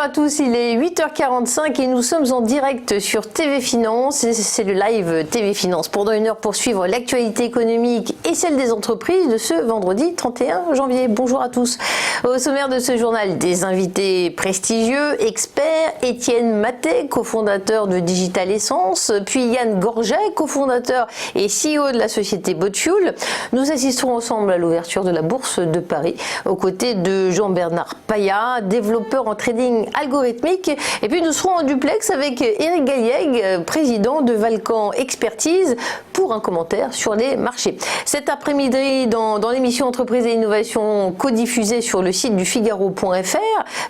à tous, il est 8h45 et nous sommes en direct sur TV Finance. C'est le live TV Finance pendant une heure pour suivre l'actualité économique et celle des entreprises de ce vendredi 31 janvier. Bonjour à tous. Au sommaire de ce journal, des invités prestigieux, experts, Étienne Maté, cofondateur de Digital Essence, puis Yann Gorget, cofondateur et CEO de la société Boatfuel. Nous assisterons ensemble à l'ouverture de la Bourse de Paris aux côtés de Jean-Bernard Paya, développeur en trading algorithmique. Et puis nous serons en duplex avec Eric Gailleg, président de Valcan Expertise, pour un commentaire sur les marchés. Cet après-midi, dans l'émission Entreprise et Innovation codiffusée sur le site du Figaro.fr,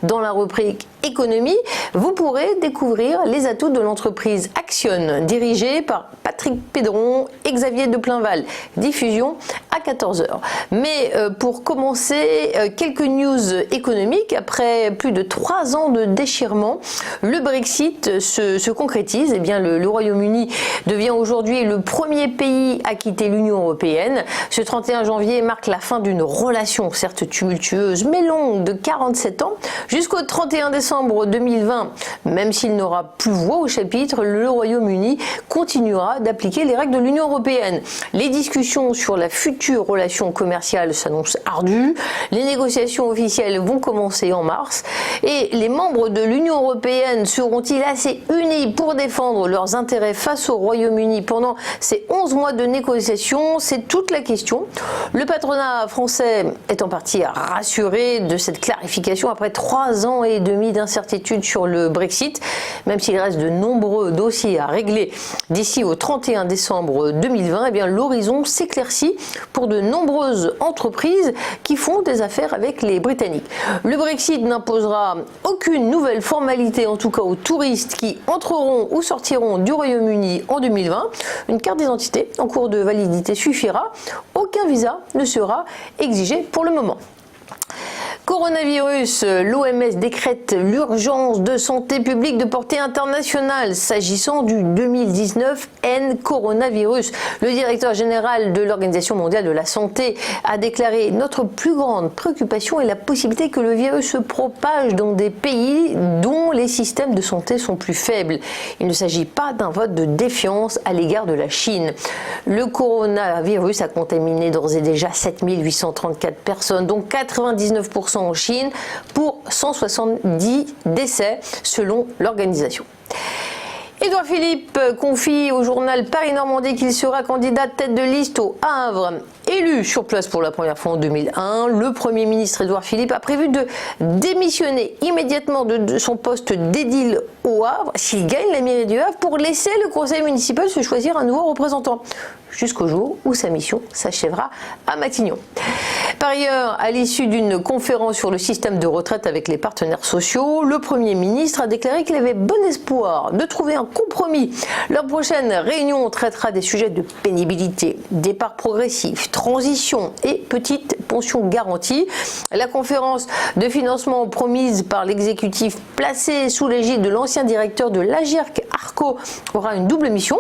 dans la rubrique Économie, vous pourrez découvrir les atouts de l'entreprise Action, dirigée par Patrick Pédron et Xavier de Plainval. Diffusion à 14h. Mais pour commencer, quelques news économiques. Après plus de 3 ans de déchirement, le Brexit se concrétise. Eh bien, le Royaume-Uni devient aujourd'hui le premier pays à quitter l'Union européenne. Ce 31 janvier marque la fin d'une relation, certes tumultueuse, mais longue, de 47 ans. Jusqu'au 31 décembre 2020, même s'il n'aura plus voix au chapitre, le Royaume-Uni continuera d'appliquer les règles de l'Union européenne. Les discussions sur la future relation commerciale s'annoncent ardues. Les négociations officielles vont commencer en mars. Et les membres de l'Union européenne seront-ils assez unis pour défendre leurs intérêts face au Royaume-Uni pendant ces 11 mois de négociations? C'est toute la question. Le patronat français est en partie rassuré de cette clarification après 3 ans et demi d'incertitude sur le Brexit, même s'il reste de nombreux dossiers à régler d'ici au 31 décembre 2020. Eh bien, l'horizon s'éclaircit pour de nombreuses entreprises qui font des affaires avec les Britanniques. Le Brexit n'imposera aucune nouvelle formalité, en tout cas aux touristes qui entreront ou sortiront du Royaume-Uni en 2020. Une carte d'identité en cours de validité suffira. Aucun visa ne sera exigé pour le moment. Coronavirus, l'OMS décrète l'urgence de santé publique de portée internationale s'agissant du 2019 N coronavirus. Le directeur général de l'Organisation mondiale de la santé a déclaré: notre plus grande préoccupation est la possibilité que le virus se propage dans des pays dont les systèmes de santé sont plus faibles. Il ne s'agit pas d'un vote de défiance à l'égard de la Chine. Le coronavirus a contaminé d'ores et déjà 7834 personnes, dont 99% en Chine, pour 170 décès selon l'organisation. Édouard Philippe confie au journal Paris-Normandie qu'il sera candidat tête de liste au Havre. Élu sur place pour la première fois en 2001, le Premier ministre Édouard Philippe a prévu de démissionner immédiatement de son poste d'édile au Havre s'il gagne la mairie du Havre pour laisser le conseil municipal se choisir un nouveau représentant jusqu'au jour où sa mission s'achèvera à Matignon. Par ailleurs, à l'issue d'une conférence sur le système de retraite avec les partenaires sociaux, le Premier ministre a déclaré qu'il avait bon espoir de trouver un compromis. Leur prochaine réunion traitera des sujets de pénibilité, départ progressif, transition et petite pension garantie. La conférence de financement promise par l'exécutif placé sous l'égide de l'ancien directeur de l'Agirc Arco aura une double mission.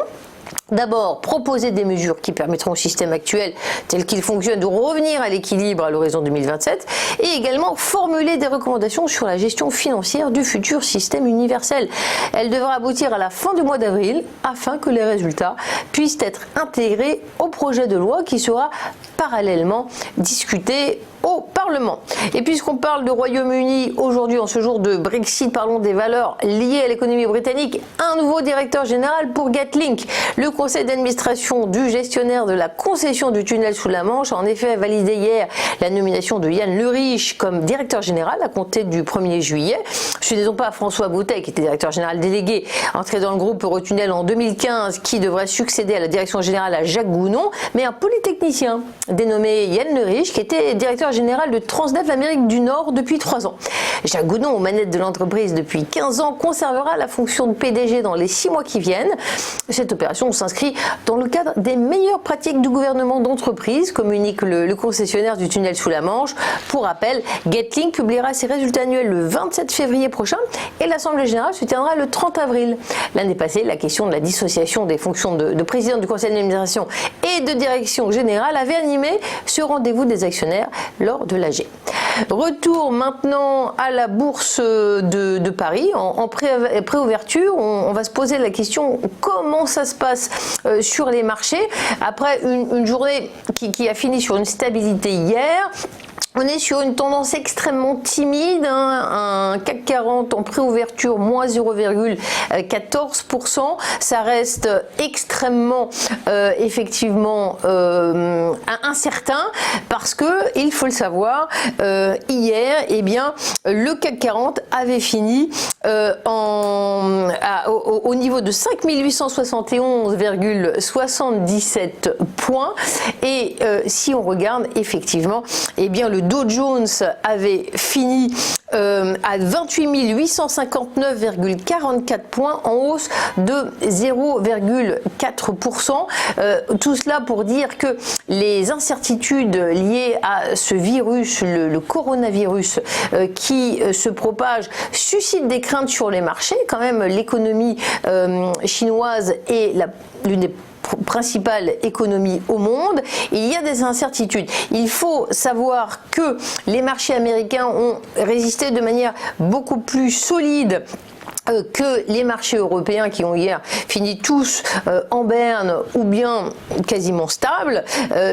D'abord, proposer des mesures qui permettront au système actuel, tel qu'il fonctionne, de revenir à l'équilibre à l'horizon 2027 et également formuler des recommandations sur la gestion financière du futur système universel. Elle devra aboutir à la fin du mois d'avril afin que les résultats puissent être intégrés au projet de loi qui sera parallèlement discuté au Parlement. Et puisqu'on parle de Royaume-Uni aujourd'hui, en ce jour de Brexit, parlons des valeurs liées à l'économie britannique. Un nouveau directeur général pour Getlink. Le conseil d'administration du gestionnaire de la concession du tunnel sous la Manche a en effet validé hier la nomination de Yann Leriche comme directeur général à compter du 1er juillet. Ce n'est donc pas François Boutet, qui était directeur général délégué, entré dans le groupe Eurotunnel en 2015, qui devrait succéder à la direction générale à Jacques Gounon, mais un polytechnicien dénommé Yann Leriche, qui était directeur général de Transdev Amérique du Nord depuis 3 ans. Jacques Gounon, aux manettes de l'entreprise depuis 15 ans, conservera la fonction de PDG dans les 6 mois qui viennent. Cette opération s'inscrit dans le cadre des meilleures pratiques du gouvernement d'entreprise, communique le concessionnaire du tunnel sous la Manche. Pour rappel, Getlink publiera ses résultats annuels le 27 février prochain et l'Assemblée générale se tiendra le 30 avril. L'année passée, la question de la dissociation des fonctions de président du conseil d'administration et de direction générale avait animé ce rendez-vous des actionnaires lors de l'AG. Retour maintenant à la bourse de Paris. En préouverture, on va se poser la question comment ça se passe sur les marchés après une journée qui a fini sur une stabilité hier. On est sur une tendance extrêmement timide, un CAC 40 en préouverture moins 0,14%. Ça reste extrêmement effectivement incertain parce que, il faut le savoir, hier, eh bien, le CAC 40 avait fini au niveau de 5871,77 points. Et si on regarde effectivement, eh bien, le Dow Jones avait fini à 28 859,44 points en hausse de 0,4%. Tout cela pour dire que les incertitudes liées à ce virus, le coronavirus qui se propage, suscitent des craintes sur les marchés. Quand même, l'économie chinoise est l'une des principale économie au monde, il y a des incertitudes. Il faut savoir que les marchés américains ont résisté de manière beaucoup plus solide que les marchés européens qui ont hier fini tous en berne ou bien quasiment stables,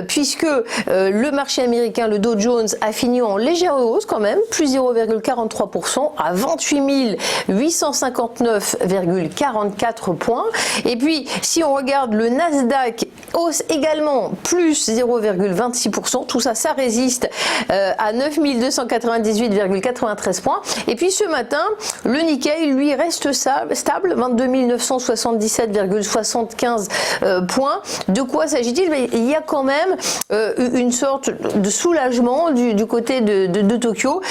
puisque le marché américain, le Dow Jones, a fini en légère hausse quand même, plus 0,43% à 28 859,44 points. Et puis, si on regarde le Nasdaq, hausse également, plus 0,26%. Tout ça, ça résiste à 9 298,93 points. Et puis ce matin, le Nikkei, lui, reste stable, 22 977,75 points. De quoi s'agit-il? Il y a quand même une sorte de soulagement du côté de Tokyo,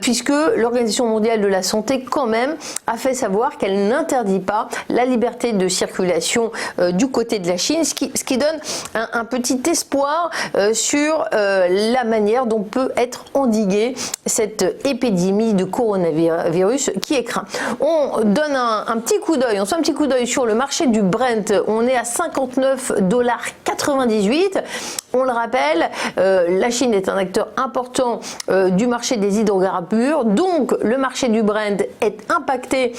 puisque l'Organisation mondiale de la santé, quand même, a fait savoir qu'elle n'interdit pas la liberté de circulation du côté de la Chine, ce qui donne un petit espoir sur la manière dont peut être endiguée cette épidémie de coronavirus qui est craint. On donne un petit coup d'œil, on fait un petit coup d'œil sur le marché du Brent. On est à 59,98 $. On le rappelle, la Chine est un acteur important du marché des hydrocarbures, donc le marché du Brent est impacté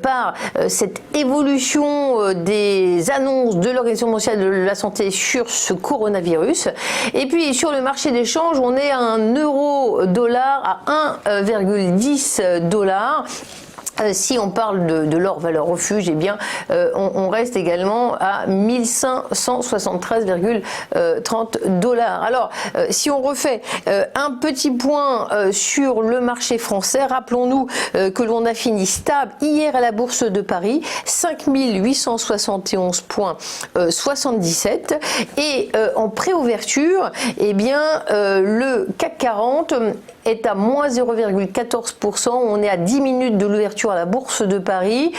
par cette évolution des annonces de l'Organisation mondiale de la santé sur ce coronavirus. Et puis sur le marché des changes, on est à un euro-dollar à 1,10 $. Si on parle de l'or valeur refuge, eh bien, on reste également à 1573,30 $. Alors, si on refait un petit point sur le marché français, rappelons-nous que l'on a fini stable hier à la Bourse de Paris, 5871,77 et en préouverture, eh bien, le CAC 40 est à moins 0,14%. On est à 10 minutes de l'ouverture à la Bourse de Paris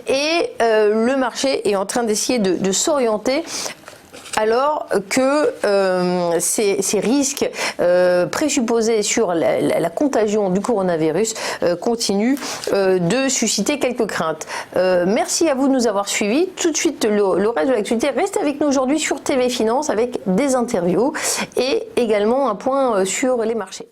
et le marché est en train d'essayer de s'orienter alors que ces risques présupposés sur la contagion du coronavirus continuent de susciter quelques craintes. Merci à vous de nous avoir suivis. Tout de suite, le reste de l'actualité reste avec nous aujourd'hui sur TV Finance avec des interviews et également un point sur les marchés.